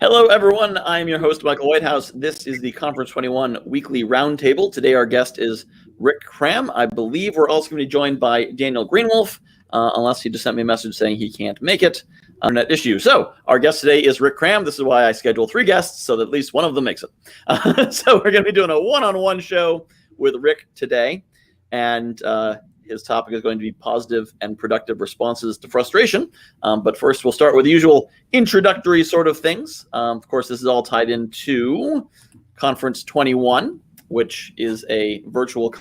Hello, everyone. I'm your host, Michael Whitehouse. This is the Conference21 Weekly Round Table. Today, our guest is Rick Cram. I believe we're also going to be joined by Daniel Greenwolf, unless he just sent me a message saying he can't make it. Internet issue. So our guest today is Rick Cram. This is why I schedule 3 guests, so that at least one of them makes it. So we're going to be doing a one-on-one show with Rick today. And his topic is going to be positive and productive responses to frustration. But first, we'll start with the usual introductory sort of things. Of course, this is all tied into Conference 21, which is a virtual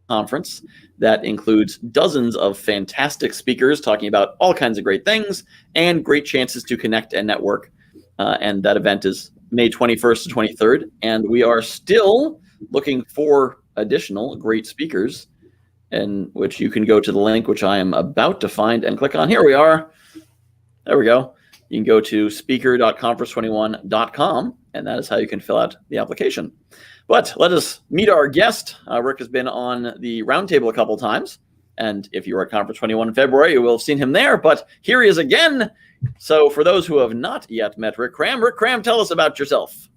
conference that includes dozens of fantastic speakers talking about all kinds of great things and great chances to connect and network. And that event is May 21st to 23rd. And we are still looking for additional great speakers, in which you can go to the link, which I am about to find and click on. Here we are. There we go. You can go to speaker.conference21.com, and that is how you can fill out the application. But let us meet our guest. Rick has been on the roundtable a couple of times, and if you were at Conference 21 in February, you will have seen him there, but here he is again. So for those who have not yet met Rick Cram, tell us about yourself.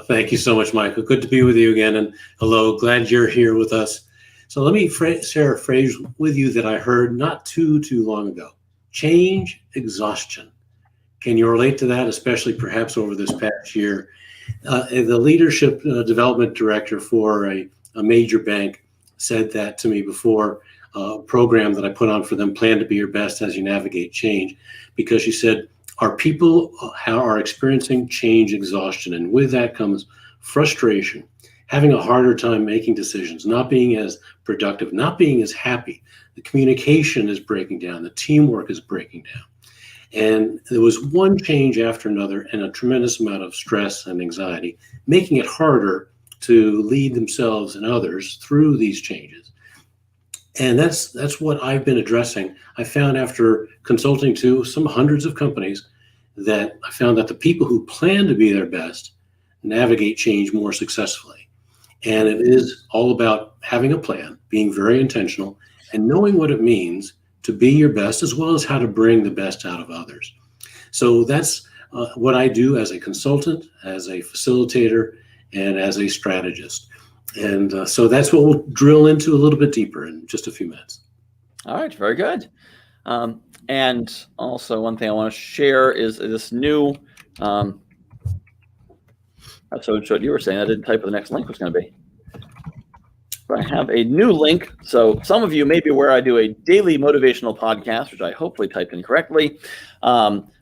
Thank you so much, Michael. Good to be with you again, and hello, glad you're here with us. So let me share a phrase with you that I heard not too long ago. Change exhaustion. Can you relate to that, especially perhaps over this past year? The leadership development director for a major bank said that to me before a program that I put on for them, Plan to Be Your Best as You Navigate Change, because she said, our people are experiencing change exhaustion, and with that comes frustration, having a harder time making decisions, not being as productive, not being as happy. The communication is breaking down, the teamwork is breaking down. And there was one change after another and a tremendous amount of stress and anxiety, making it harder to lead themselves and others through these changes. And that's what I've been addressing. I found after consulting to some hundreds of companies that I found that the people who plan to be their best navigate change more successfully. And it is all about having a plan, being very intentional, and knowing what it means to be your best, as well as how to bring the best out of others. So that's what I do as a consultant, as a facilitator, and as a strategist. And so that's what we'll drill into a little bit deeper in just a few minutes. All right, very good. And also one thing I want to share is this new, so what you were saying, I didn't type what the next link was going to be. But I have a new link. So some of you may be aware I do a daily motivational podcast, which I hopefully typed in correctly,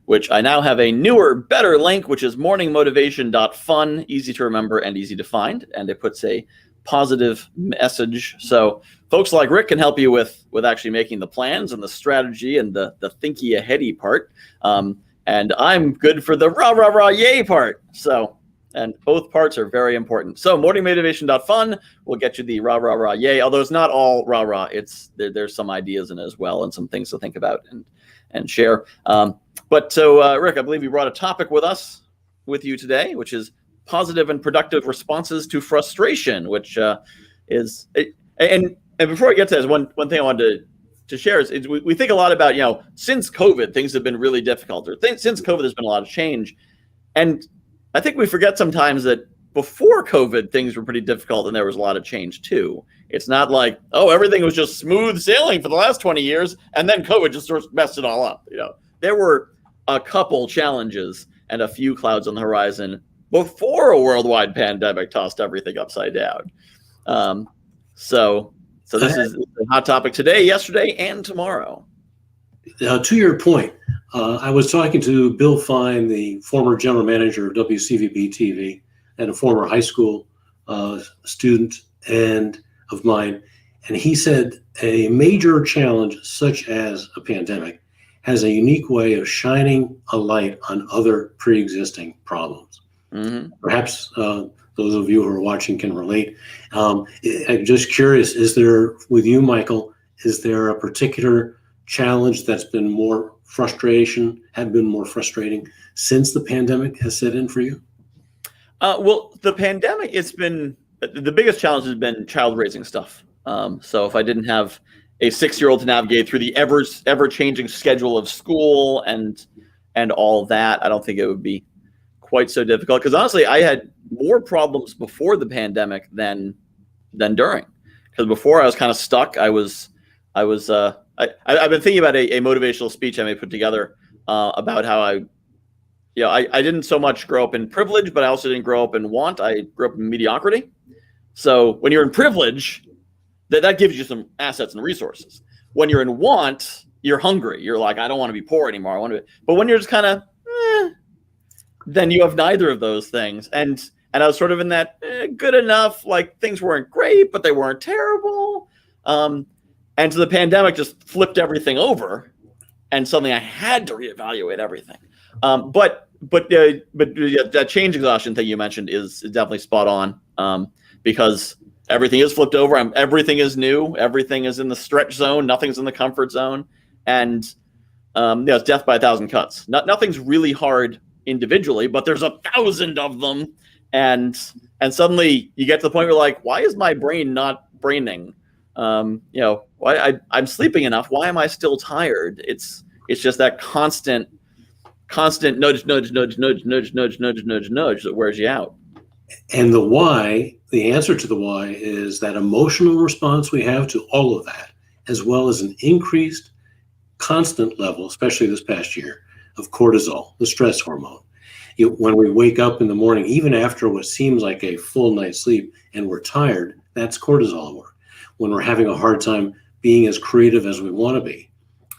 which I now have a newer, better link, which is morningmotivation.fun, easy to remember and easy to find. And it puts a positive message. So folks like Rick can help you with actually making the plans and the strategy and the thinky aheady part. And I'm good for the rah, rah, rah, yay part. And both parts are very important. So morningmotivation.fun will get you the rah, rah, rah, yay. Although it's not all rah, rah. There's some ideas in it as well and some things to think about and share. But Rick, I believe you brought a topic with you today, which is positive and productive responses to frustration, which is, and before I get to this, one thing I wanted to share is we think a lot about, since COVID, things have been really difficult, or since COVID, there's been a lot of change. And I think we forget sometimes that before COVID, things were pretty difficult and there was a lot of change too. It's not like, everything was just smooth sailing for the last 20 years and then COVID just sort of messed it all up. There were a couple challenges and a few clouds on the horizon before a worldwide pandemic tossed everything upside down. So this is a hot topic today, yesterday, and tomorrow. To your point, I was talking to Bill Fine, the former general manager of WCVB TV and a former high school student of mine, and he said a major challenge such as a pandemic has a unique way of shining a light on other pre-existing problems. Mm-hmm. Perhaps those of you who are watching can relate. I'm just curious, with you, Michael, is there a particular challenge that's been more frustrating since the pandemic has set in for you? Well, the pandemic, the biggest challenge has been child raising stuff. So if I didn't have a 6-year-old to navigate through the ever changing schedule of school and all that, I don't think it would be quite so difficult, because honestly, I had more problems before the pandemic than during. Because before I was kind of stuck. I've been thinking about a motivational speech I may put together about how I didn't so much grow up in privilege, but I also didn't grow up in want. I grew up in mediocrity. So when you're in privilege, that gives you some assets and resources. When you're in want, you're hungry. You're like, I don't want to be poor anymore. I want to. But when you're just kind of, then you have neither of those things. And I was sort of in that good enough. Like, things weren't great, but they weren't terrible. And so the pandemic just flipped everything over, and suddenly I had to reevaluate everything. But that change exhaustion thing you mentioned is definitely spot on, because everything is flipped over. Everything is new. Everything is in the stretch zone. Nothing's in the comfort zone. And it's death by 1,000 cuts. Nothing's really hard individually, but there's 1,000 of them. And suddenly you get to the point where, like, why is my brain not braining? Why I'm sleeping enough. Why am I still tired? It's just that constant nudge that wears you out. And the answer to the why is that emotional response we have to all of that, as well as an increased constant level, especially this past year, of cortisol, the stress hormone. When we wake up in the morning, even after what seems like a full night's sleep, and we're tired, that's cortisol at work. When we're having a hard time being as creative as we want to be,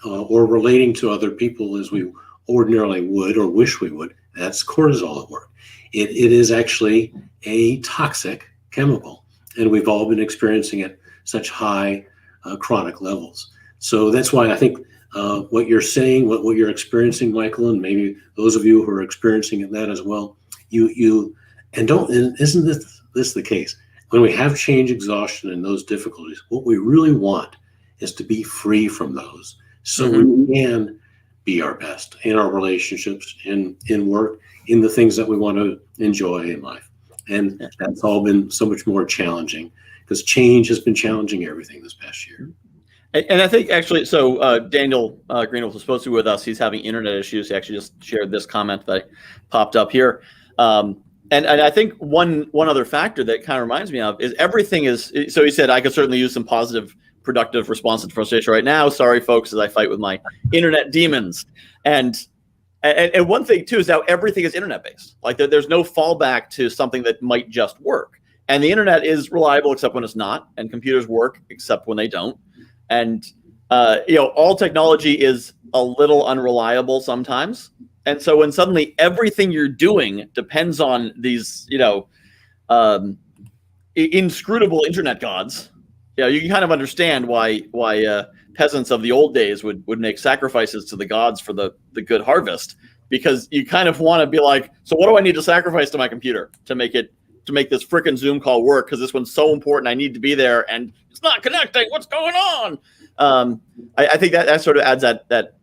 or relating to other people as we ordinarily would or wish we would, that's cortisol at work. It is actually a toxic chemical, and we've all been experiencing it such high chronic levels. So that's why I think what you're saying, what you're experiencing, Michael, and maybe those of you who are experiencing that as well, isn't this the case? When we have change exhaustion and those difficulties, what we really want is to be free from those, so we can be our best in our relationships, in work, in the things that we want to enjoy in life. And that's all been so much more challenging, because change has been challenging everything this past year. And I think actually, so Daniel Greenwald was supposed to be with us. He's having internet issues. He actually just shared this comment that popped up here. And I think one other factor that kind of reminds me of is everything is, so he said, I could certainly use some positive, productive response to frustration right now. Sorry, folks, as I fight with my internet demons. And one thing, too, is now everything is internet-based. Like, there's no fallback to something that might just work. And the internet is reliable except when it's not, and computers work except when they don't. And, all technology is a little unreliable sometimes. And so when suddenly everything you're doing depends on these, inscrutable internet gods, you can kind of understand why peasants of the old days would make sacrifices to the gods for the good harvest, because you kind of want to be like, so what do I need to sacrifice to my computer to make this frickin' Zoom call work? Because this one's so important, I need to be there, and it's not connecting. What's going on? I think that sort of adds that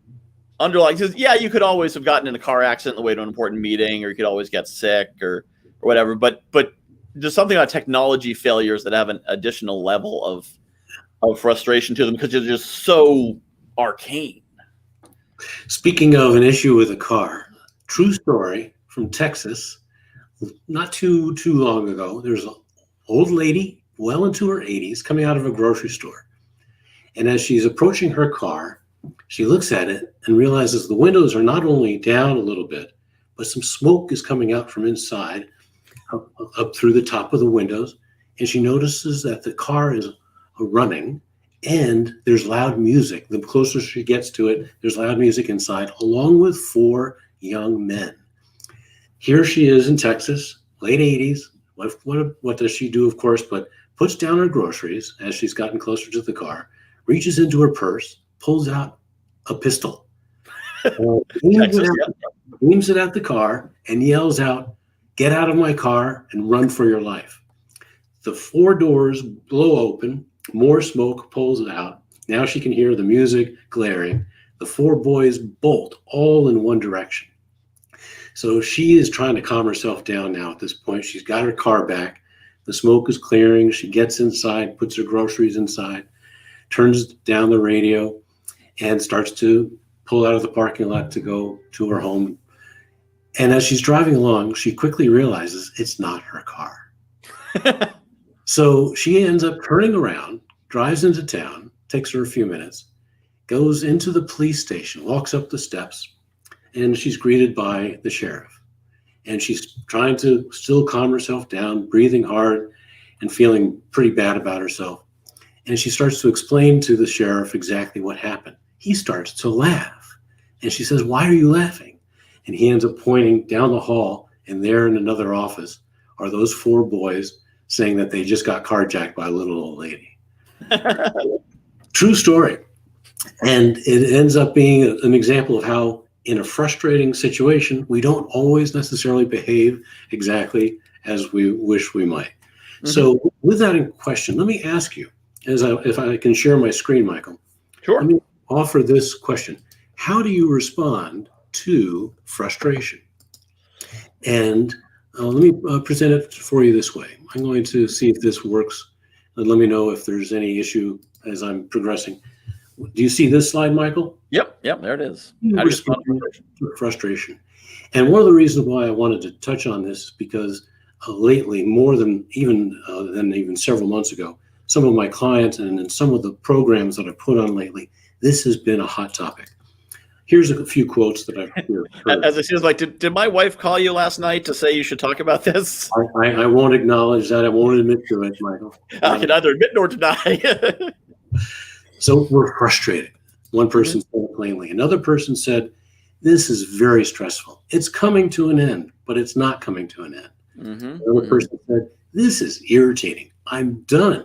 underlying. Because you could always have gotten in a car accident on the way to an important meeting, or you could always get sick or whatever. But there's something about technology failures that have an additional level of frustration to them, because they're just so arcane. Speaking of an issue with a car, true story from Texas, not too long ago. There's an old lady, well into her 80s, coming out of a grocery store. And as she's approaching her car, she looks at it and realizes the windows are not only down a little bit, but some smoke is coming out from inside, up through the top of the windows. And she notices that the car is running, and there's loud music. The closer she gets to it, there's loud music inside, along with 4 young men. Here she is in Texas, late 80s. What does she do, of course, but puts down her groceries as she's gotten closer to the car, reaches into her purse, pulls out a pistol, aims it at the car, and yells out, "Get out of my car and run for your life." The 4 doors blow open, more smoke pulls out. Now she can hear the music glaring. The 4 boys bolt all in one direction. So she is trying to calm herself down now at this point. She's got her car back. The smoke is clearing. She gets inside, puts her groceries inside, turns down the radio, and starts to pull out of the parking lot to go to her home. And as she's driving along, she quickly realizes it's not her car. So she ends up turning around, drives into town, takes her a few minutes, goes into the police station, walks up the steps, and she's greeted by the sheriff. And she's trying to still calm herself down, breathing hard and feeling pretty bad about herself. And she starts to explain to the sheriff exactly what happened. He starts to laugh. And she says, "Why are you laughing?" And he ends up pointing down the hall, and there in another office are those 4 boys saying that they just got carjacked by a little old lady. True story. And it ends up being an example of how in a frustrating situation, we don't always necessarily behave exactly as we wish we might. Mm-hmm. So with that in question, let me ask you, if I can share my screen, Michael. Sure. Let me offer this question. How do you respond to frustration? And let me present it for you this way. I'm going to see if this works, and let me know if there's any issue as I'm progressing. Do you see this slide, Michael? Yep, there it is. How do you respond to frustration? And one of the reasons why I wanted to touch on this is because lately, more than even several months ago, some of my clients and in some of the programs that I've put on lately, this has been a hot topic. Here's a few quotes that I've heard. As it seems like, did my wife call you last night to say you should talk about this? I won't acknowledge that. I won't admit to it, Michael. I can neither admit nor deny. So we're frustrated. One person said it plainly. Another person said, "This is very stressful. It's coming to an end, but it's not coming to an end." Another person said, "This is irritating. I'm done,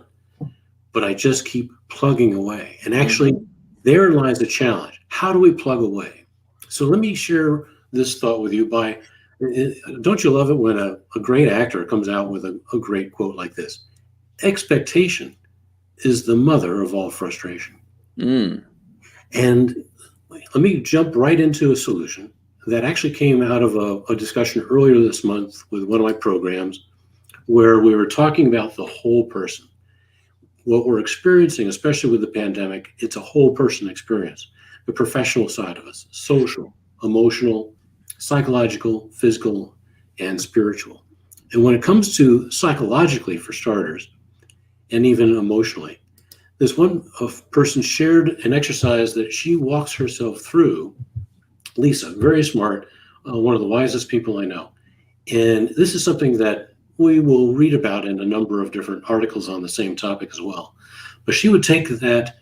but I just keep plugging away." And actually, therein lies the challenge. How do we plug away? So let me share this thought with you don't you love it when a great actor comes out with a great quote like this? Expectation is the mother of all frustration. And let me jump right into a solution that actually came out of a discussion earlier this month with one of my programs where we were talking about the whole person. What we're experiencing, especially with the pandemic, it's a whole person experience. The professional side of us, social, emotional, psychological, physical, and spiritual. And when it comes to psychologically, for starters, and even emotionally, this one person shared an exercise that she walks herself through. Lisa, very smart, one of the wisest people I know. And this is something that we will read about in a number of different articles on the same topic as well. But she would take that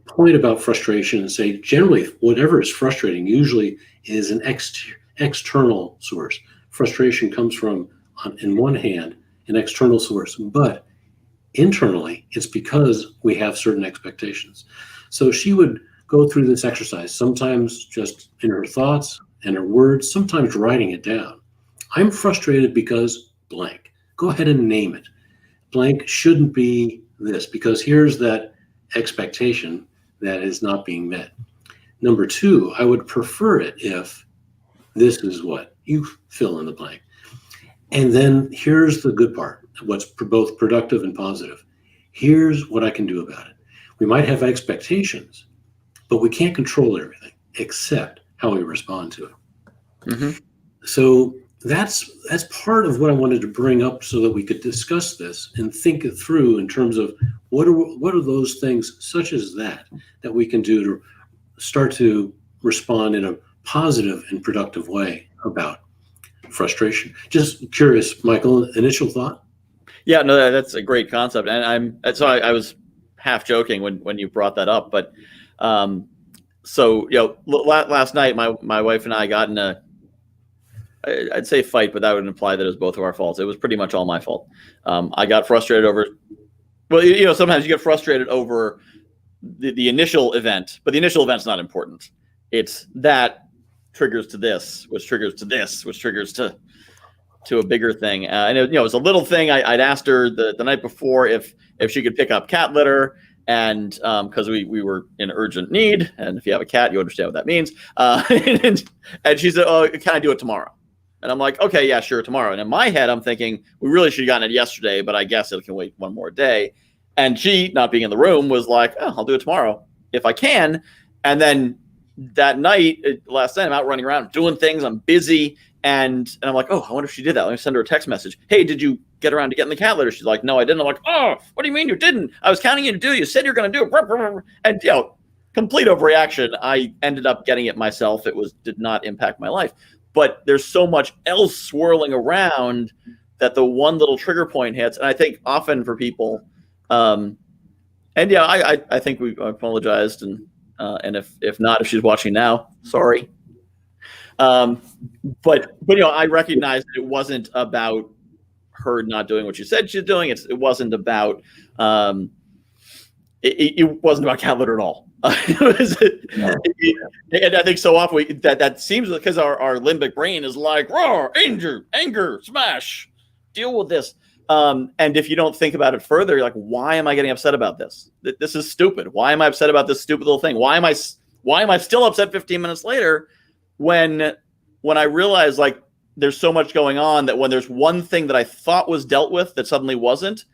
point about frustration and say, generally, whatever is frustrating usually is an external source. Frustration comes from, in one hand, an external source, but internally, it's because we have certain expectations. So she would go through this exercise, sometimes just in her thoughts and her words, sometimes writing it down. I'm frustrated because blank. Go ahead and name it. Blank shouldn't be this because here's that expectation that is not being met. Number 2, I would prefer it if this is what you fill in the blank. And then here's the good part, what's both productive and positive. Here's what I can do about it. We might have expectations, but we can't control everything except how we respond to it. So that's part of what I wanted to bring up so that we could discuss this and think it through in terms of what are those things such as that we can do to start to respond in a positive and productive way about frustration. Just curious, Michael, initial thought? Yeah, no, that's a great concept. And I was half joking when you brought that up, but last night my wife and I got in I'd say fight, but that would imply that it was both of our faults. It was pretty much all my fault. I got frustrated over, sometimes you get frustrated over the initial event, but the initial event's not important. It's that triggers to this, which triggers to this, which triggers to a bigger thing. And it was a little thing. I'd asked her the night before if she could pick up cat litter, and because we were in urgent need, and if you have a cat, you understand what that means. And she said, "Oh, can I do it tomorrow?" And I'm like, "Okay, yeah, sure, tomorrow." And in my head, I'm thinking we really should have gotten it yesterday, but I guess it can wait one more day. And she, not being in the room, was like, "Oh, I'll do it tomorrow if I can." And then that night, last night, I'm out running around doing things. I'm busy. And I'm like, oh, I wonder if she did that. Let me send her a text message. Hey, did you get around to getting the cat litter? She's like, no, I didn't. I'm like, oh, what do you mean you didn't? I was counting you to do it. You said you're going to do it. And, complete overreaction. I ended up getting it myself. It did not impact my life. But there's so much else swirling around that the one little trigger point hits. And I think often for people, I think we apologized. And if not, if she's watching now, sorry. But I recognized that it wasn't about her not doing what she said she's doing. It wasn't about it wasn't about cat litter at all. And I think so often that seems because our limbic brain is like, roar, anger, smash, deal with this. And if you don't think about it further, you're like, why am I getting upset about this? This is stupid. Why am I upset about this stupid little thing? Why am I still upset 15 minutes later? When I realized like there's so much going on that when there's one thing that I thought was dealt with that suddenly wasn't,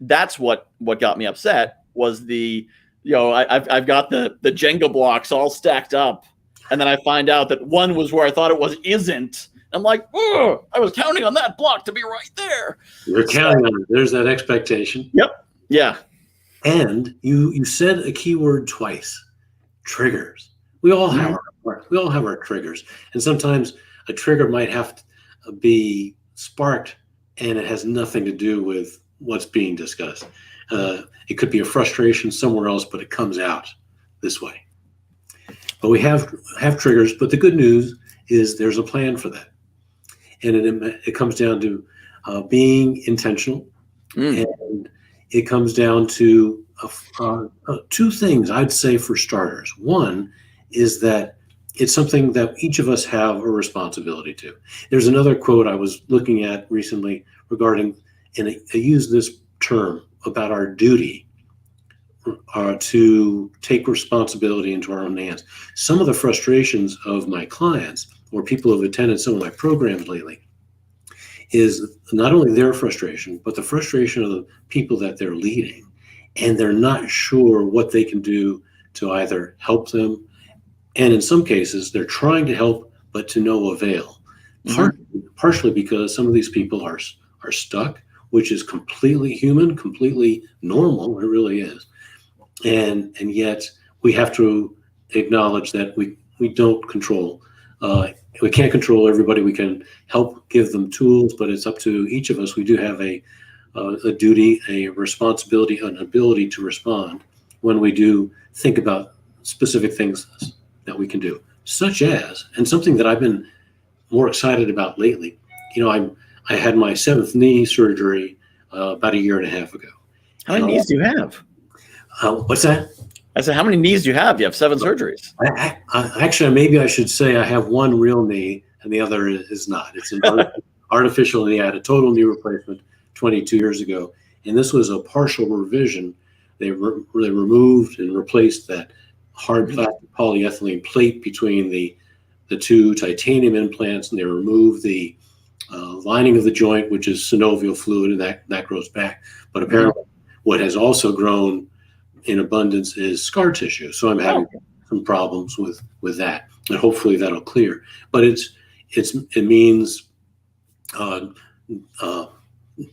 that's what got me upset was I've got the Jenga blocks all stacked up, and then I find out that one was where I thought it isn't. I'm like, oh, I was counting on that block to be right there. You're counting on it. There's that expectation. Yep. Yeah. And you said a key word twice: triggers. We all have our triggers, and sometimes a trigger might have to be sparked, and it has nothing to do with what's being discussed. It could be a frustration somewhere else, but it comes out this way. But we have triggers. But the good news is there's a plan for that, and it comes down to being intentional, and it comes down to two things I'd say for starters. One is that it's something that each of us have a responsibility to. There's another quote I was looking at recently regarding, and I use this term about our duty to take responsibility into our own hands. Some of the frustrations of my clients or people who have attended some of my programs lately is not only their frustration, but the frustration of the people that they're leading, and they're not sure what they can do to either help them. And in some cases, they're trying to help, but to no avail. Partially because some of these people are stuck, which is completely human, completely normal. It really is. And yet we have to acknowledge that we don't control. We can't control everybody. We can help give them tools, but it's up to each of us. We do have a duty, a responsibility, an ability to respond when we do think about specific things that we can do, such as, and something that I've been more excited about lately. I had my 7th knee surgery about 1.5 years ago. How many knees do you have? What's that? I said, how many knees do you have? You have 7 surgeries. Actually, maybe I should say I have one real knee and the other is not. It's an artificial knee. I had a total knee replacement 22 years ago, and this was a partial revision. They removed and replaced that hard plastic polyethylene plate between the two titanium implants, and they removed the lining of the joint, which is synovial fluid, and that grows back. But apparently what has also grown in abundance is scar tissue. So I'm having some problems with that, and hopefully that'll clear. But it means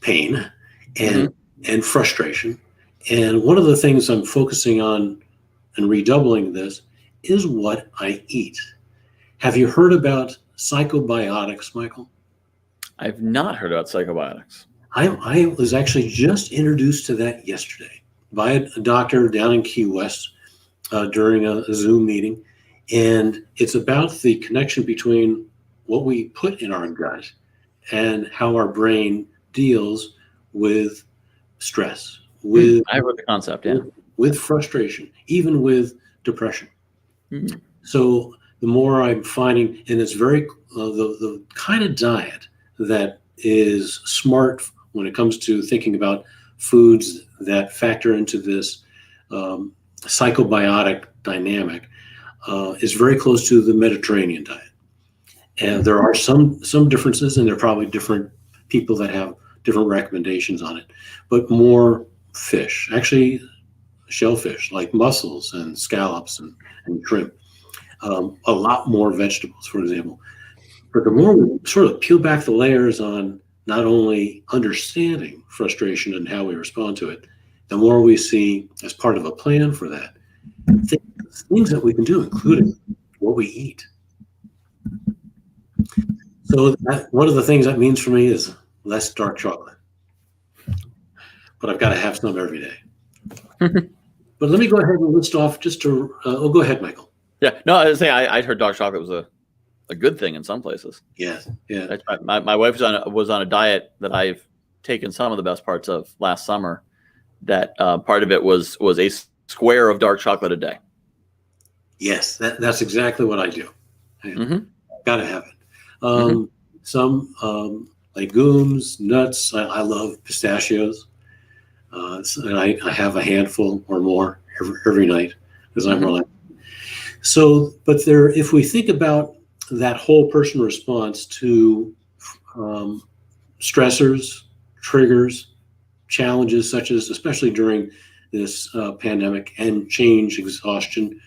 pain and frustration. And one of the things I'm focusing on and redoubling this is what I eat. Have you heard about psychobiotics, Michael? I've not heard about psychobiotics. I was actually just introduced to that yesterday by a doctor down in Key West during a Zoom meeting. And it's about the connection between what we put in our gut and how our brain deals with stress, I heard the concept, with frustration, even with depression. So the more I'm finding, and it's very the kind of diet that is smart when it comes to thinking about foods that factor into this psychobiotic dynamic is very close to the Mediterranean diet. And there are some differences, and there are probably different people that have different recommendations on it, but more fish, actually shellfish like mussels and scallops and shrimp. a lot more vegetables, for example. But the more we sort of peel back the layers on not only understanding frustration and how we respond to it, the more we see as part of a plan for that, things that we can do, including what we eat. So one of the things that means for me is less dark chocolate. But I've got to have some every day. But let me go ahead and list off just to, go ahead, Michael. Yeah, no, I was saying I'd heard dark chocolate was a good thing in some places. Yes, yeah. My wife was on a diet that I've taken some of the best parts of last summer. That part of it was a square of dark chocolate a day. Yes, that's exactly what I do. Got to have it. Some legumes, nuts. I love pistachios, and I have a handful or more every night because I'm relaxed. So, but if we think about that whole person response to stressors, triggers, challenges such as, especially during this pandemic, and change, exhaustion,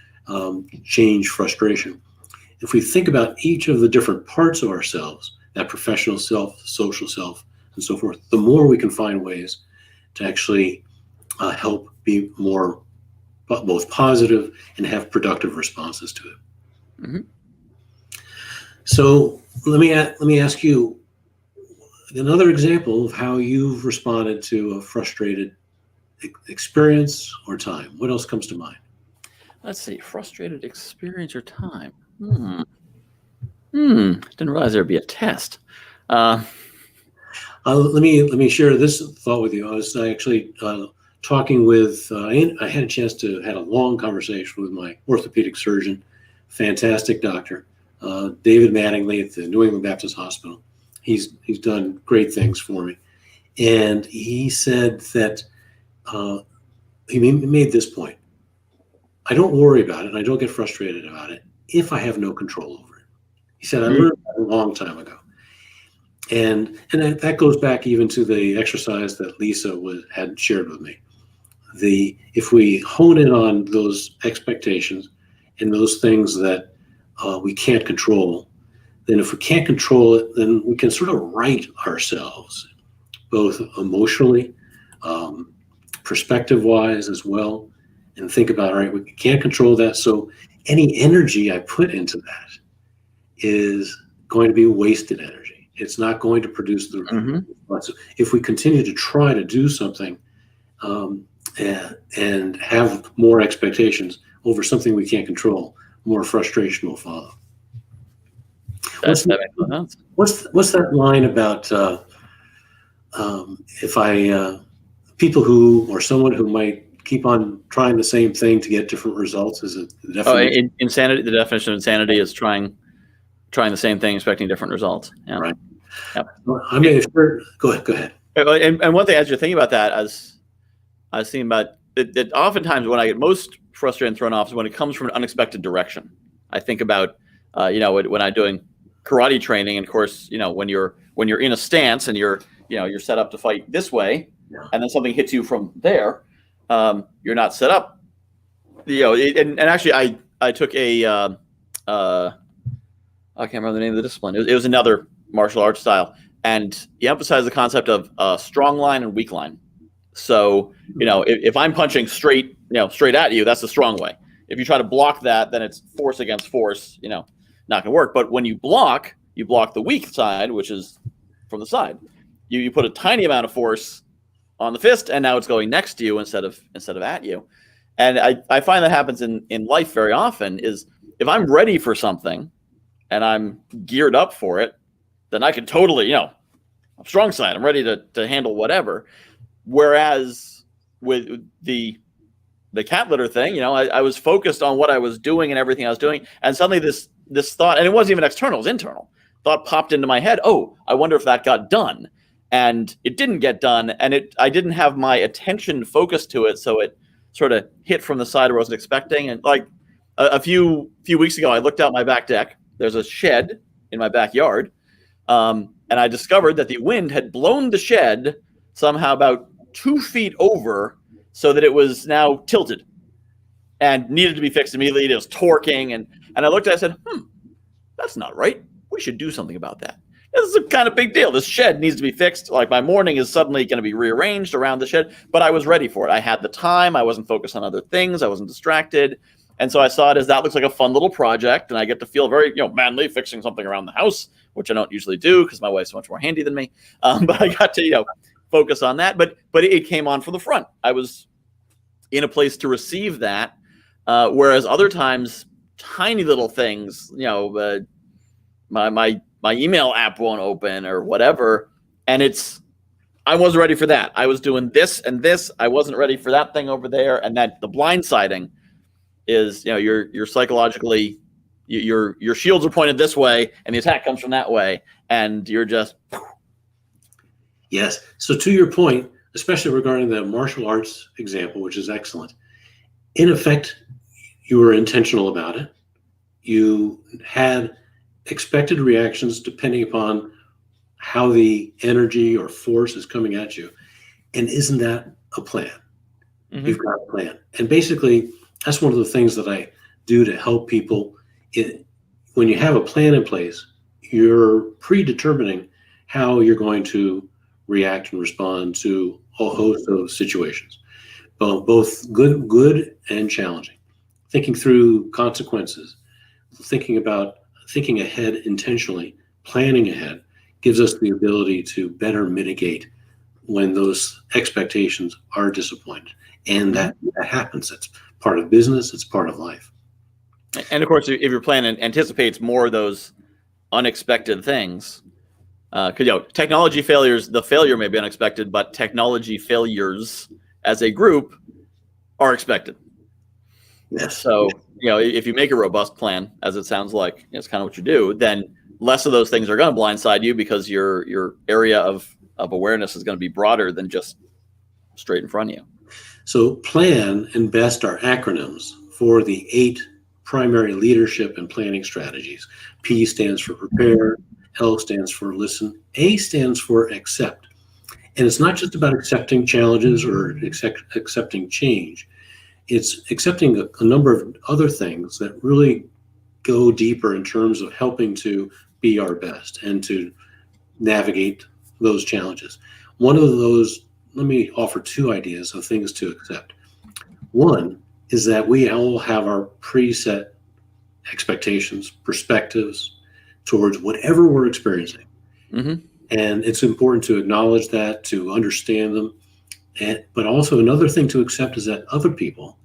change, frustration. If we think about each of the different parts of ourselves, that professional self, social self, and so forth, the more we can find ways to actually help be more both positive and have productive responses to it. So let me ask you another example of how you've responded to a frustrated experience or time. What else comes to mind? Let's see, frustrated experience or time. Didn't realize there'd be a test. Let me share this thought with you. I was actually talking with. I had a chance to had a long conversation with my orthopedic surgeon, fantastic doctor, David Mattingly at the New England Baptist Hospital. He's done great things for me, and he said that he made this point. I don't worry about it, and I don't get frustrated about it if I have no control over it. He said, I learned that a long time ago. And that goes back even to the exercise that Lisa had shared with me. If we hone in on those expectations and those things that we can't control, then if we can't control it, then we can sort of right ourselves, both emotionally, perspective-wise as well, and think about, all right, we can't control that, so any energy I put into that is going to be wasted energy. It's not going to produce the response. If we continue to try to do something and have more expectations over something we can't control, more frustration will follow. What's that line about if people who, or someone who might keep on trying the same thing to get different results? Is it the definition? Insanity? The definition of insanity is trying the same thing, expecting different results. Yeah. Right. Yep. Well, I mean, go ahead. And one thing, as you're thinking about that, as I was thinking about it, oftentimes when I get most frustrated and thrown off is when it comes from an unexpected direction. I think about, when I'm doing karate training, and of course, when you're in a stance and you're set up to fight this way, and then something hits you from there, you're not set up. And actually, I took a I can't remember the name of the discipline. It was another martial arts style, and he emphasized the concept of strong line and weak line. So if I'm punching straight at you, that's the strong way. If you try to block that, then it's force against force. Not going to work. But when you block the weak side, which is from the side. You put a tiny amount of force on the fist, and now it's going next to you instead of at you. And I find that happens in life very often. Is if I'm ready for something and I'm geared up for it, then I can totally, I'm strong side. I'm ready to handle whatever. Whereas with the cat litter thing, I was focused on what I was doing and everything I was doing. And suddenly this thought, and it wasn't even external, it was internal, thought popped into my head. Oh, I wonder if that got done. And it didn't get done. And I didn't have my attention focused to it. So it sort of hit from the side where I wasn't expecting. And like a few weeks ago, I looked out my back deck. There's a shed in my backyard. And I discovered that the wind had blown the shed somehow about 2 feet over so that it was now tilted and needed to be fixed immediately. It was torquing. And And I looked at it, I said, that's not right. We should do something about that. This is a kind of big deal. This shed needs to be fixed. Like my morning is suddenly going to be rearranged around the shed, but I was ready for it. I had the time. I wasn't focused on other things. I wasn't distracted. And so I saw it as that looks like a fun little project. And I get to feel very, manly fixing something around the house, which I don't usually do because my wife's much more handy than me. But I got to, focus on that. But it came on for the front. I was in a place to receive that. Whereas other times, tiny little things, my email app won't open or whatever. And I wasn't ready for that. I was doing this and this. I wasn't ready for that thing over there. And that the blindsiding is, you're psychologically, your shields are pointed this way and the attack comes from that way. And you're just. Yes. So to your point, especially regarding the martial arts example, which is excellent, in effect, you were intentional about it. You had expected reactions depending upon how the energy or force is coming at you. And isn't that a plan? Mm-hmm. You've got a plan. And basically, that's one of the things that I do to help people. When you have a plan in place, you're predetermining how you're going to react and respond to a host of situations, both good and challenging. Thinking through consequences, thinking ahead intentionally, planning ahead gives us the ability to better mitigate when those expectations are disappointed. And that happens. That's part of business. It's part of life. And of course, if your plan anticipates more of those unexpected things, because technology failures, the failure may be unexpected, but technology failures as a group are expected. Yes. So, if you make a robust plan, as it sounds like it's kind of what you do, then less of those things are going to blindside you because your area of awareness is going to be broader than just straight in front of you. So PLAN and BEST are acronyms for the 8 primary leadership and planning strategies. P stands for prepare, L stands for listen, A stands for accept. And it's not just about accepting challenges or accepting change. It's accepting a number of other things that really go deeper in terms of helping to be our best and to navigate those challenges. One of those, let me offer 2 ideas of things to accept. One is that we all have our preset expectations, perspectives towards whatever we're experiencing. Mm-hmm. And it's important to acknowledge that, to understand them. But also another thing to accept is that other people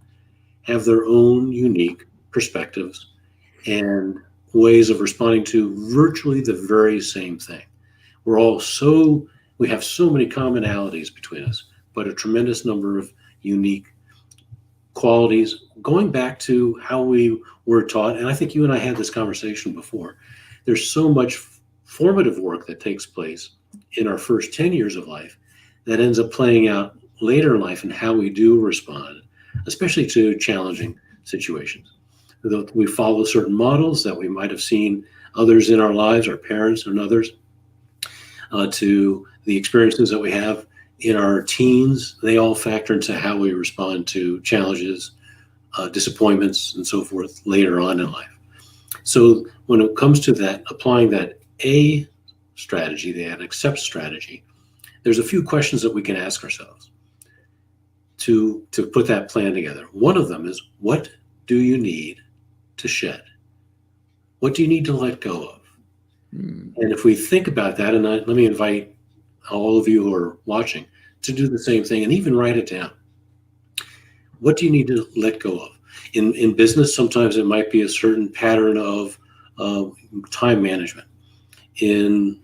have their own unique perspectives and ways of responding to virtually the very same thing. We have so many commonalities between us, but a tremendous number of unique qualities, going back to how we were taught. And I think you and I had this conversation before. There's so much formative work that takes place in our first 10 years of life that ends up playing out later in life and how we do respond, especially to challenging situations. We follow certain models that we might have seen others in our lives, our parents and others, to the experiences that we have in our teens. They all factor into how we respond to challenges, disappointments, and so forth later on in life. So when it comes to that, applying that A strategy, that accept strategy, there's a few questions that we can ask ourselves to put that plan together. One of them is, what do you need to shed? What do you need to let go of? And if we think about that, and let me invite all of you who are watching to do the same thing and even write it down. What do you need to let go of? In business, sometimes it might be a certain pattern of time management. In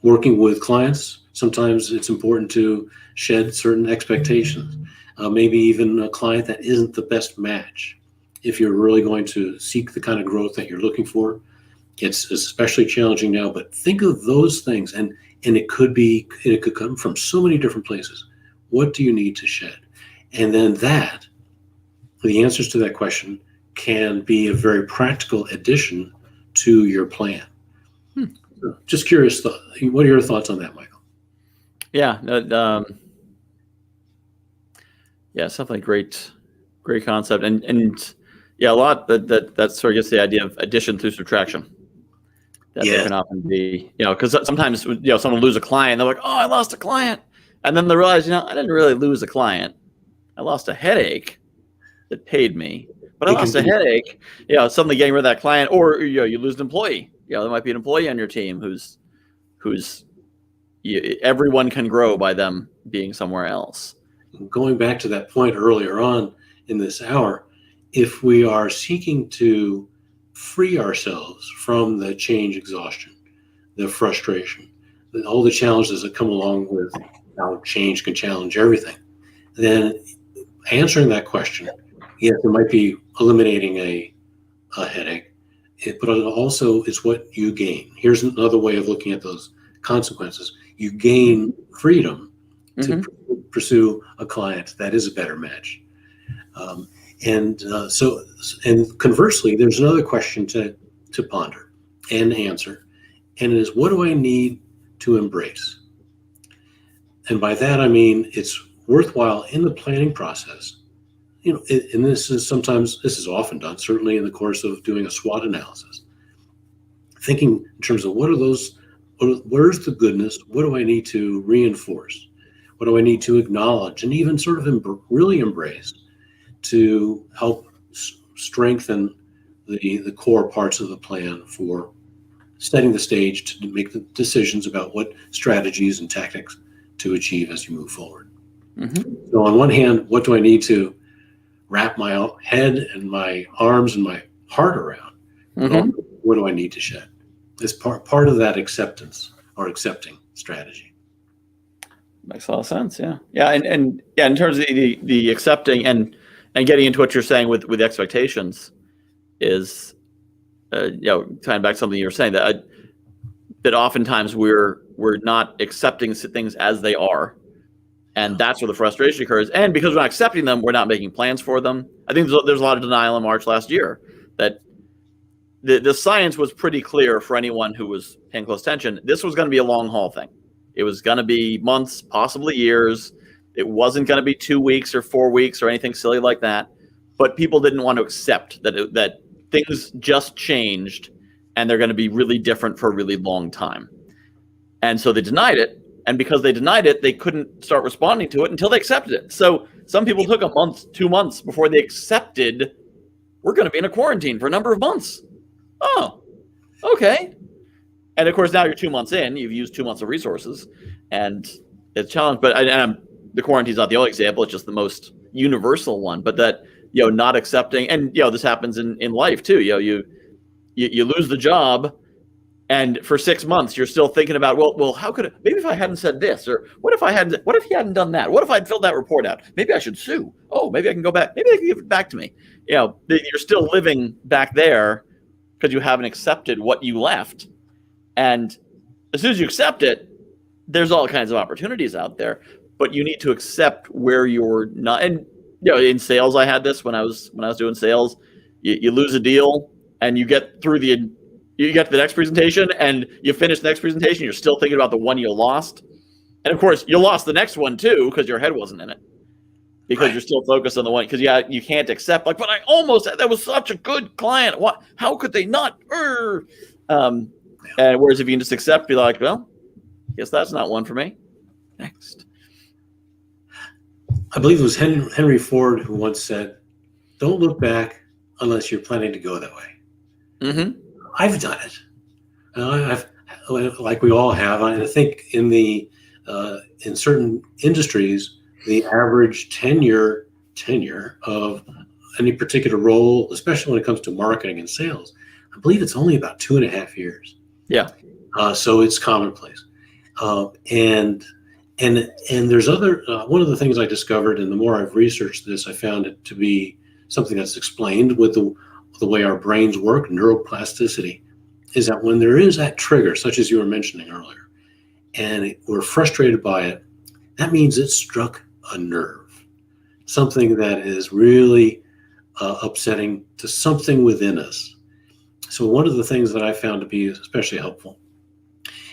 working with clients, sometimes it's important to shed certain expectations. Maybe even a client that isn't the best match. If you're really going to seek the kind of growth that you're looking for, it's especially challenging now, but think of those things, and it could come from so many different places. What do you need to shed? And then the answers to that question can be a very practical addition to your plan. So just curious, what are your thoughts on that, Michael? Yeah, it's definitely great concept. And Yeah, a lot that sort of gets the idea of addition through subtraction. That there can often be, because sometimes, someone will lose a client, they're like, oh, I lost a client. And then they realize, I didn't really lose a client. I lost a headache that paid me, but I lost a headache, suddenly getting rid of that client, or, you lose an employee. There might be an employee on your team who's everyone can grow by them being somewhere else. Going back to that point earlier on in this hour, if we are seeking to free ourselves from the change exhaustion, the frustration, all the challenges that come along with how change can challenge everything, then answering that question, yes, it might be eliminating a headache, but it also is what you gain. Here's another way of looking at those consequences. You gain freedom to pursue a client that is a better match. And conversely, there's another question to ponder and answer, and it is, what do I need to embrace? And by that, I mean, it's worthwhile in the planning process, and this is often done, certainly in the course of doing a SWOT analysis, thinking in terms of where's the goodness, what do I need to reinforce? What do I need to acknowledge and even sort of really embrace to help strengthen the core parts of the plan for setting the stage to make the decisions about what strategies and tactics to achieve as you move forward. So on one hand, what do I need to wrap my head and my arms and my heart around? What do I need to shed? It's part of that acceptance or accepting strategy. Makes a lot of sense. Yeah. And in terms of the accepting and getting into what you're saying with expectations is, tying back to something you were saying, that oftentimes we're not accepting things as they are, and that's where the frustration occurs. And because we're not accepting them, we're not making plans for them. I think there's a lot of denial in March last year that the science was pretty clear for anyone who was paying close attention. This was going to be a long haul thing. It was going to be months, possibly years. It wasn't going to be 2 weeks or 4 weeks or anything silly like that. But people didn't want to accept that things just changed and they're going to be really different for a really long time. And so they denied it. And because they denied it, they couldn't start responding to it until they accepted it. So some people took a month, 2 months before they accepted, we're going to be in a quarantine for a number of months. Oh, okay. And of course, now you're 2 months in, you've used 2 months of resources and it's a challenge. But the quarantine's not the only example, it's just the most universal one. But that, not accepting, and this happens in life too. You lose the job, and for 6 months you're still thinking about, well, how could maybe if I hadn't said this, or what if he hadn't done that? What if I'd filled that report out? Maybe I should sue. Oh, maybe I can go back. Maybe they can give it back to me. You're still living back there because you haven't accepted what you left. And as soon as you accept it, there's all kinds of opportunities out there, but you need to accept where you're not. And in sales, I had this when I was doing sales. You lose a deal, and you get to the next presentation, and you finish the next presentation. You're still thinking about the one you lost, and of course, you lost the next one too because your head wasn't in it. Because you're still focused on the one. Because you can't accept but that was such a good client. What? How could they not? And whereas if you can just accept, be like, well, guess that's not one for me. Next. I believe it was Henry Ford who once said, "Don't look back unless you're planning to go that way." I've done it. I've, like we all have. I think in certain industries, the average tenure of any particular role, especially when it comes to marketing and sales, I believe it's only about 2.5 years. Yeah. So it's commonplace. And there's other, one of the things I discovered, and the more I've researched this, I found it to be something that's explained with the way our brains work, neuroplasticity, is that when there is that trigger, such as you were mentioning earlier, and we're frustrated by it, that means it struck a nerve, something that is really upsetting to something within us. So one of the things that I found to be especially helpful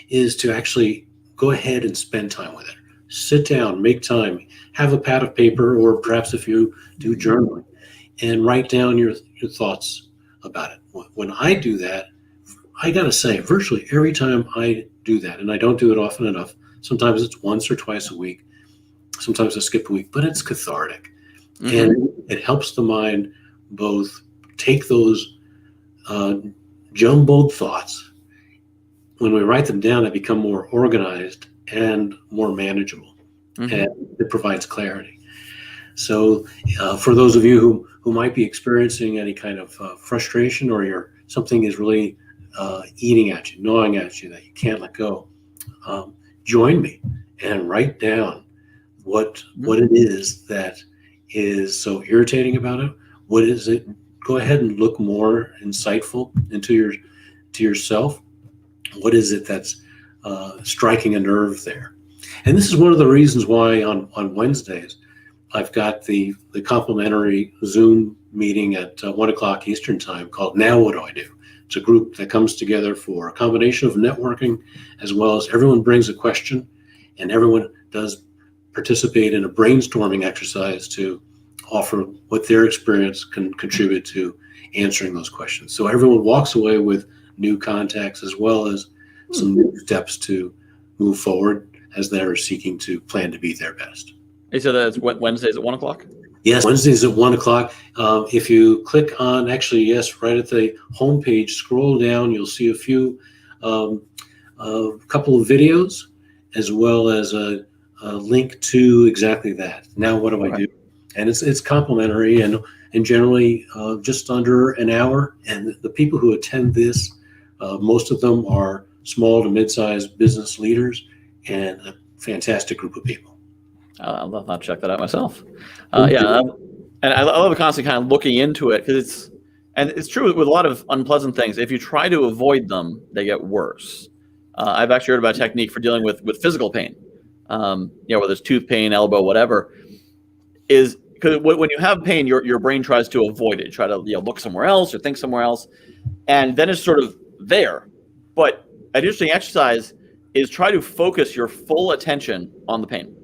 is to actually go ahead and spend time with it. Sit down, make time, have a pad of paper, or perhaps if you do journaling, and write down your thoughts about it. When I do that, I got to say, virtually every time I do that, and I don't do it often enough, sometimes it's once or twice a week, sometimes I skip a week, but it's cathartic. And it helps the mind both take those jumbled thoughts. When we write them down, they become more organized and more manageable, and it provides clarity. So for those of you who might be experiencing any kind of frustration, or something is really eating at you, gnawing at you that you can't let go, join me and write down what it is that is so irritating about it. What is it? Go ahead and look more insightful into yourself. What is it that's striking a nerve there? And this is one of the reasons why on Wednesdays I've got the complimentary Zoom meeting at 1 o'clock Eastern time called Now What Do I Do? It's a group that comes together for a combination of networking, as well as everyone brings a question, and everyone does participate in a brainstorming exercise to offer what their experience can contribute to answering those questions. So everyone walks away with new contacts, as well as some new steps to move forward as they're seeking to plan to be their best. You said that's Wednesdays at 1 o'clock? Yes, Wednesdays at 1 o'clock. If you click on, actually, yes, right at the homepage, scroll down, you'll see a couple of videos, as well as a link to exactly that. Now, what do I do? And it's complimentary and generally just under an hour. And the people who attend this, most of them are small to mid-sized business leaders, and a fantastic group of people. I'll check that out myself. And I love the constant kind of looking into it, because it's true with a lot of unpleasant things. If you try to avoid them, they get worse. I've actually heard about a technique for dealing with physical pain. Whether it's tooth pain, elbow, whatever, is because when you have pain, your brain tries to avoid it, try to look somewhere else or think somewhere else, and then it's sort of there. But an interesting exercise is try to focus your full attention on the pain,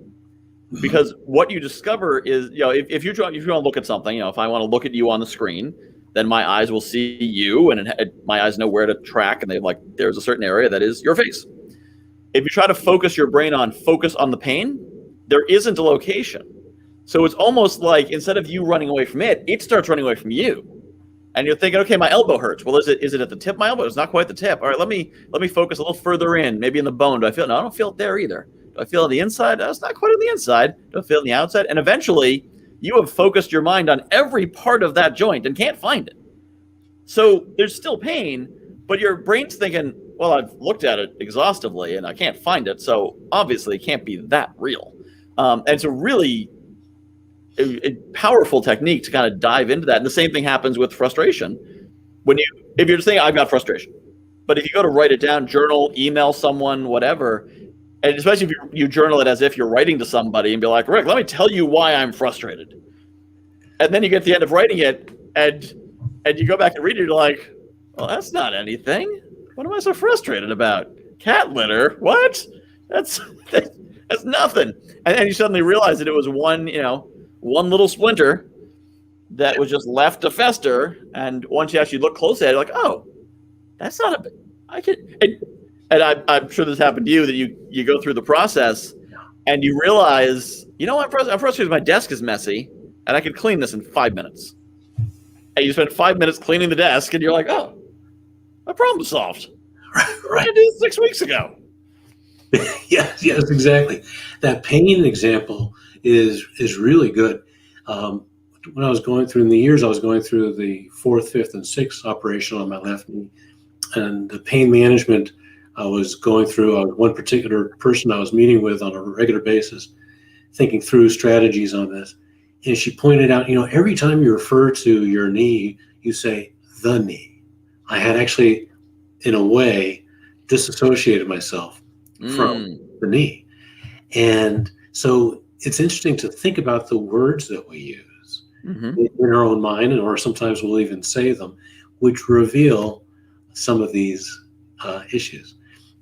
because what you discover is, if you want to look at something, if I want to look at you on the screen, then my eyes will see you, and my eyes know where to track, and there's a certain area that is your face. If you try to focus your brain on the pain, there isn't a location. So it's almost like instead of you running away from it, it starts running away from you. And you're thinking, okay, my elbow hurts. Well, is it at the tip of my elbow? It's not quite the tip. All right, let me focus a little further in, maybe in the bone. Do I feel it? No, I don't feel it there either. Do I feel it on the inside? No, it's not quite on the inside. Do I feel it on the outside? And eventually, you have focused your mind on every part of that joint and can't find it. So there's still pain, but your brain's thinking, well, I've looked at it exhaustively and I can't find it, so obviously it can't be that real. And it's a really a powerful technique to kind of dive into that. And the same thing happens with frustration. If you're just saying, I've got frustration, but if you go to write it down, journal, email someone, whatever, and especially if you journal it as if you're writing to somebody and be like, Rick, let me tell you why I'm frustrated. And then you get to the end of writing it and you go back and read it, you're like, well, that's not anything. What am I so frustrated about? Cat litter? What? That's nothing. And you suddenly realize that it was one little splinter that was just left to fester. And once you actually look closely at it, you're like, oh, that's not I'm sure this happened to you, that you go through the process and you realize, I'm frustrated. My desk is messy and I could clean this in 5 minutes. And you spend 5 minutes cleaning the desk and you're like, oh, my problem solved. Right. I did it 6 weeks ago. Yes, exactly. That pain example is really good. When I was going through in the years, I was going through the 4th, 5th, and 6th operation on my left knee, and the pain management I was going through. One particular person I was meeting with on a regular basis, thinking through strategies on this, and she pointed out, every time you refer to your knee, you say the knee. I had actually, in a way, disassociated myself from the knee. And so it's interesting to think about the words that we use in our own mind, or sometimes we'll even say them, which reveal some of these issues.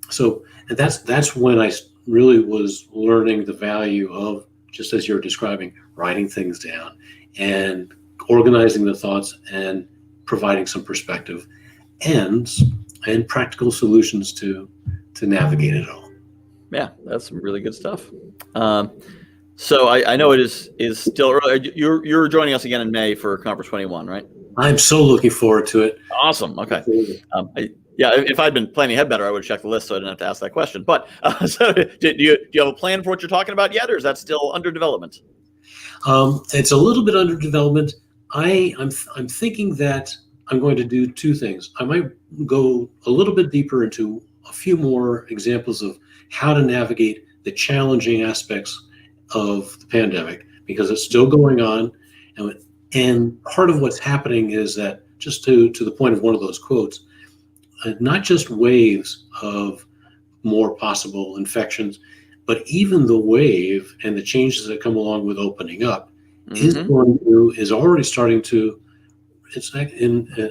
So that's when I really was learning the value of, just as you're describing, writing things down and organizing the thoughts and providing some perspective and practical solutions to navigate it all. Yeah, that's some really good stuff. So I know it is still early. You're joining us again in May for Conference 21, right? I'm so looking forward to it. Awesome. Okay. If I'd been planning ahead better, I would have checked the list so I didn't have to ask that question. But so do you have a plan for what you're talking about yet, or is that still under development? It's a little bit under development. I'm thinking that I'm going to do two things. I might go a little bit deeper into a few more examples of how to navigate the challenging aspects of the pandemic, because it's still going on. And part of what's happening is that, just to the point of one of those quotes, not just waves of more possible infections, but even the wave and the changes that come along with opening up is already starting to, I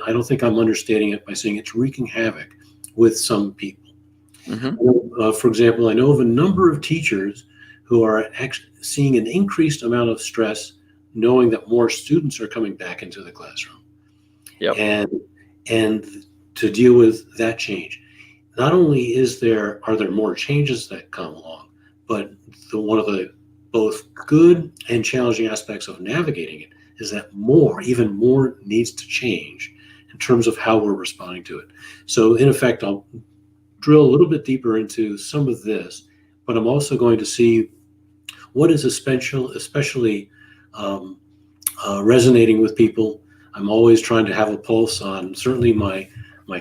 don't think I'm understating it by saying it's wreaking havoc with some people. For example, I know of a number of teachers who are actually seeing an increased amount of stress, knowing that more students are coming back into the classroom. Yep. And to deal with that change, not only are there more changes that come along, but one of the both good and challenging aspects of navigating it is that even more needs to change in terms of how we're responding to it. So in effect, I'll drill a little bit deeper into some of this, but I'm also going to see what is especially resonating with people. I'm always trying to have a pulse on certainly my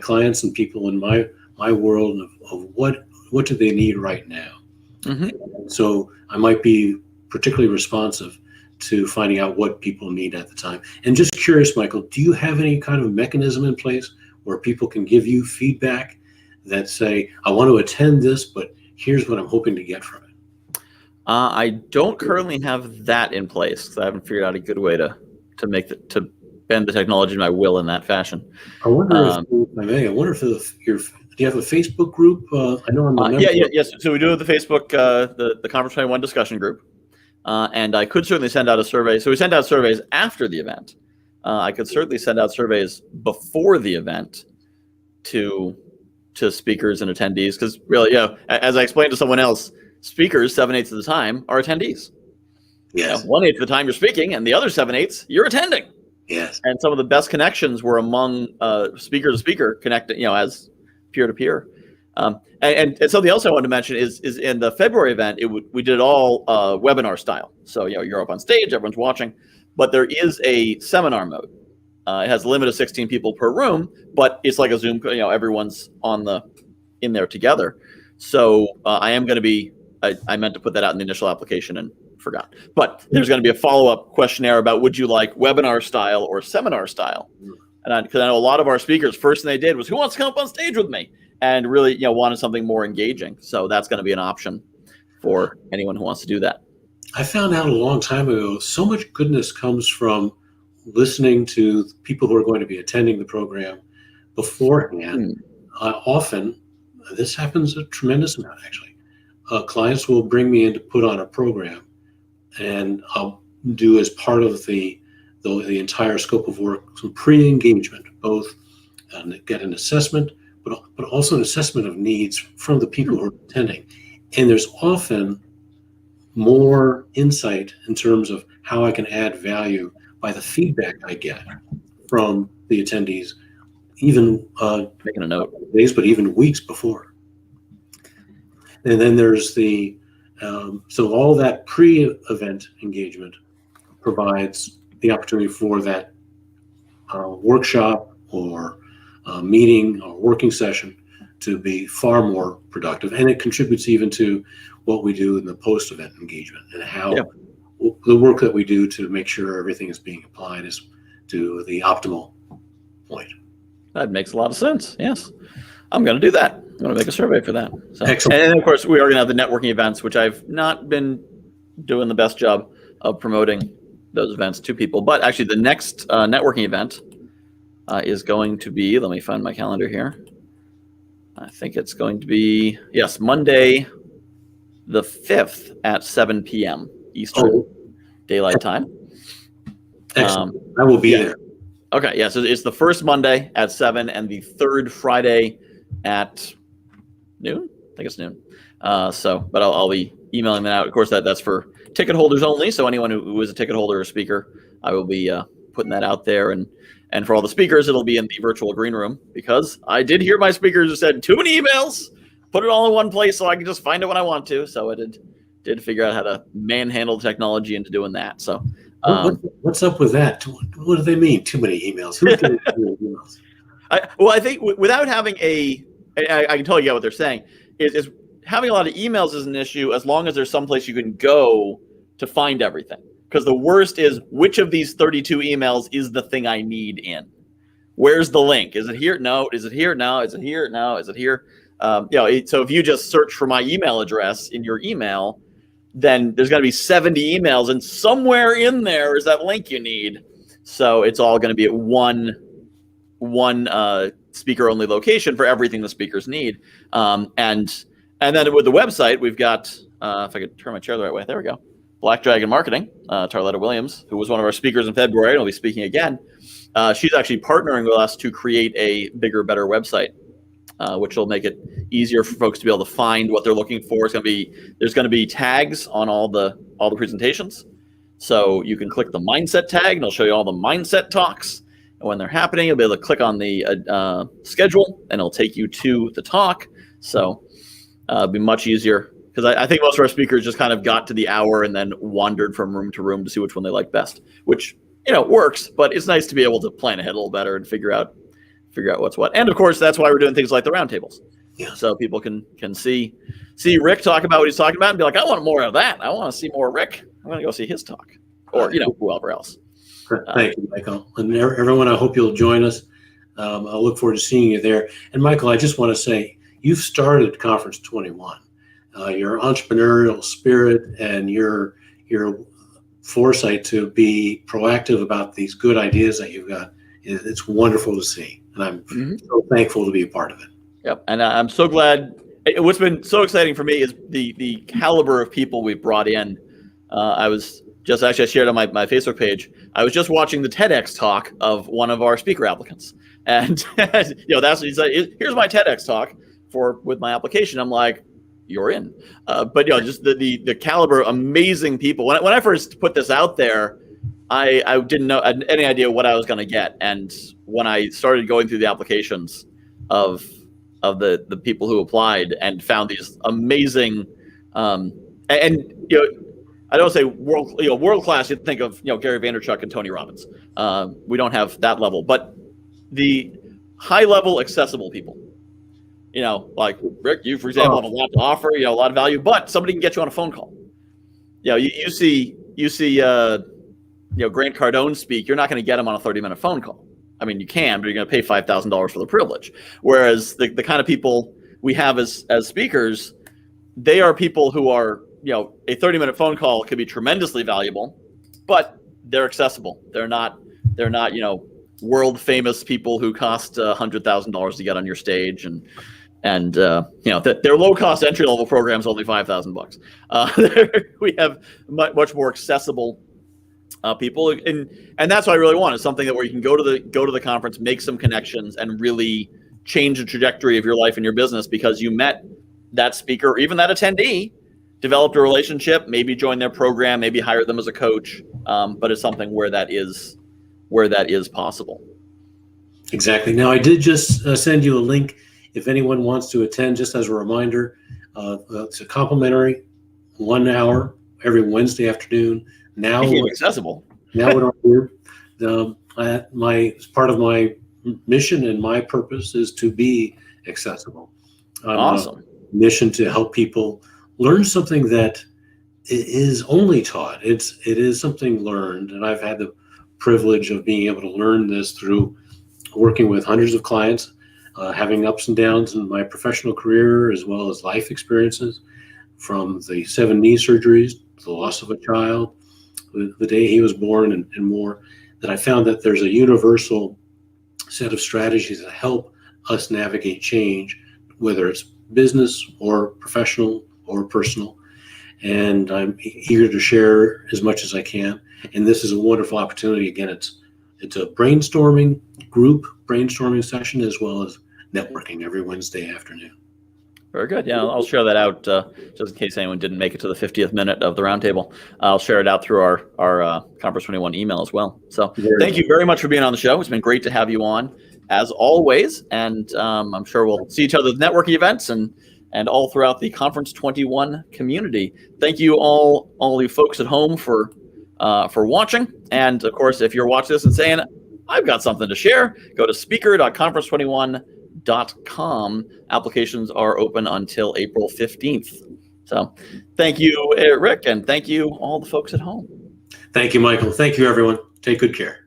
clients and people in my world of what do they need right now. So I might be particularly responsive to finding out what people need at the time. And just curious, Michael, do you have any kind of mechanism in place where people can give you feedback that say, I want to attend this, but here's what I'm hoping to get from it? I don't currently have that in place because I haven't figured out a good way to bend the technology to my will in that fashion. I wonder do you have a Facebook group? I know I'm a member. Yes. So we do have the Facebook, the Conference 21 discussion group. And I could certainly send out a survey. So we send out surveys after the event. I could certainly send out surveys before the event to speakers and attendees, because really, as I explained to someone else, speakers 7/8 of the time are attendees. Yes. 1/8 of the time you're speaking, and the other 7/8 you're attending. Yes. And some of the best connections were among speaker to speaker connected, as peer to peer. And something else I wanted to mention is in the February event, we did it all webinar style. So you're up on stage, everyone's watching, but there is a seminar mode. It has a limit of 16 people per room, but it's like a Zoom. Everyone's in there together. So I am going to be. I meant to put that out in the initial application and forgot. But there's going to be a follow-up questionnaire about would you like webinar style or seminar style? And because I know a lot of our speakers, first thing they did was, who wants to come up on stage with me? And really, wanted something more engaging. So that's going to be an option for anyone who wants to do that. I found out a long time ago, so much goodness comes from listening to people who are going to be attending the program beforehand. Often, this happens a tremendous amount, actually. Clients will bring me in to put on a program, and I'll do as part of the entire scope of work some pre-engagement, both get an assessment, but also an assessment of needs from the people who are attending. And there's often more insight in terms of how I can add value by the feedback I get from the attendees, even making a note, days, but even weeks before. And then there's so all that pre-event engagement provides the opportunity for that workshop or meeting or working session to be far more productive. And it contributes even to what we do in the post-event engagement and how the work that we do to make sure everything is being applied is to the optimal point. That makes a lot of sense. Yes. I'm going to do that. I'm going to make a survey for that. So, excellent. And of course, we are going to have the networking events, which I've not been doing the best job of promoting those events to people. But actually, the next networking event is going to be, let me find my calendar here. I think it's going to be, Monday the 5th at 7 p.m. Eastern Daylight Time. Excellent. I will be there. Okay, yeah. So it's the first Monday at 7 and the third Friday at noon. I think it's noon. But I'll be emailing that out. Of course, that's for ticket holders only. So anyone who is a ticket holder or speaker, I will be putting that out there. And for all the speakers, it'll be in the virtual green room, because I did hear my speakers who said too many emails. Put it all in one place so I can just find it when I want to. So I did figure out how to manhandle technology into doing that. So what's up with that? What do they mean? Too many emails? Who's getting too many emails? I think without having I can tell you what they're saying is having a lot of emails is an issue as long as there's someplace you can go to find everything. Because the worst is, which of these 32 emails is the thing I need in? Where's the link? Is it here? No. Is it here? No. Is it here? No. Is it here? So if you just search for my email address in your email, then there's going to be 70 emails, and somewhere in there is that link you need. So it's all going to be at one speaker only location for everything the speakers need. And then with the website, we've got, if I could turn my chair the right way, there we go. Black Dragon Marketing, Tarletta Williams, who was one of our speakers in February and will be speaking again. She's actually partnering with us to create a bigger, better website, which will make it easier for folks to be able to find what they're looking for. There's going to be tags on all the presentations. So you can click the mindset tag and it'll show you all the mindset talks. And when they're happening, you'll be able to click on the schedule and it'll take you to the talk. So it'll be much easier, because I think most of our speakers just kind of got to the hour and then wandered from room to room to see which one they like best, which, works, but it's nice to be able to plan ahead a little better and figure out what's what. And of course, that's why we're doing things like the roundtables. Yeah. So people can see Rick talk about what he's talking about and be like, I want more of that. I want to see more Rick. I'm going to go see his talk, or, whoever else. Thank you, Michael. And everyone, I hope you'll join us. I'll look forward to seeing you there. And Michael, I just want to say, you've started Conference 21. Your entrepreneurial spirit and your foresight to be proactive about these good ideas that you've got, it's wonderful to see. And I'm so thankful to be a part of it. Yep. And I'm so glad. What's been so exciting for me is the caliber of people we've brought in. I shared on my Facebook page, I was just watching the TEDx talk of one of our speaker applicants. And, that's what he said. Here's my TEDx talk with my application. I'm like, you're in. But just the caliber, amazing people. When I first put this out there, I didn't know any idea what I was going to get. And when I started going through the applications of the people who applied and found these amazing, I don't say world class. You think of Gary Vaynerchuk and Tony Robbins. We don't have that level, but the high level accessible people. Like Rick, you, for example, have a lot to offer, a lot of value, but somebody can get you on a phone call. You see Grant Cardone speak, you're not going to get him on a 30-minute phone call. I mean, you can, but you're going to pay $5,000 for the privilege. Whereas the kind of people we have as speakers, they are people who are, a 30-minute phone call could be tremendously valuable, but they're accessible. They're not, world famous people who cost $100,000 to get on your stage, and their low cost entry level program is only $5,000. We have much more accessible people, and that's what I really want, is something where you can go to the conference, make some connections, and really change the trajectory of your life and your business because you met that speaker or even that attendee, developed a relationship, maybe join their program, maybe hire them as a coach, but it's something where that is possible. Exactly. Now, I did just send you a link if anyone wants to attend, just as a reminder. It's a complimentary 1 hour every Wednesday afternoon. Now accessible. Now what I do, part of my mission and my purpose is to be accessible. Awesome. Mission to help people learn something that is only taught. It is something learned, and I've had the privilege of being able to learn this through working with hundreds of clients, having ups and downs in my professional career as well as life experiences, from the 7 knee surgeries, the loss of a child, the day he was born, and more, that I found that there's a universal set of strategies that help us navigate change, whether it's business or professional or personal. and I'm eager to share as much as I can. And this is a wonderful opportunity. Again, it's a brainstorming group, brainstorming session, as well as networking every Wednesday afternoon. Very good. Yeah, I'll share that out just in case anyone didn't make it to the 50th minute of the roundtable. I'll share it out through our Conference21 email as well. So thank you very much for being on the show. It's been great to have you on, as always. And I'm sure we'll see each other at networking events and all throughout the Conference21 community. Thank you all you folks at home for watching. And of course, if you're watching this and saying, I've got something to share, go to speaker.conference21.com. Applications are open until April 15th. So thank you, Rick, and thank you all the folks at home. Thank you, Michael. Thank you, everyone. Take good care.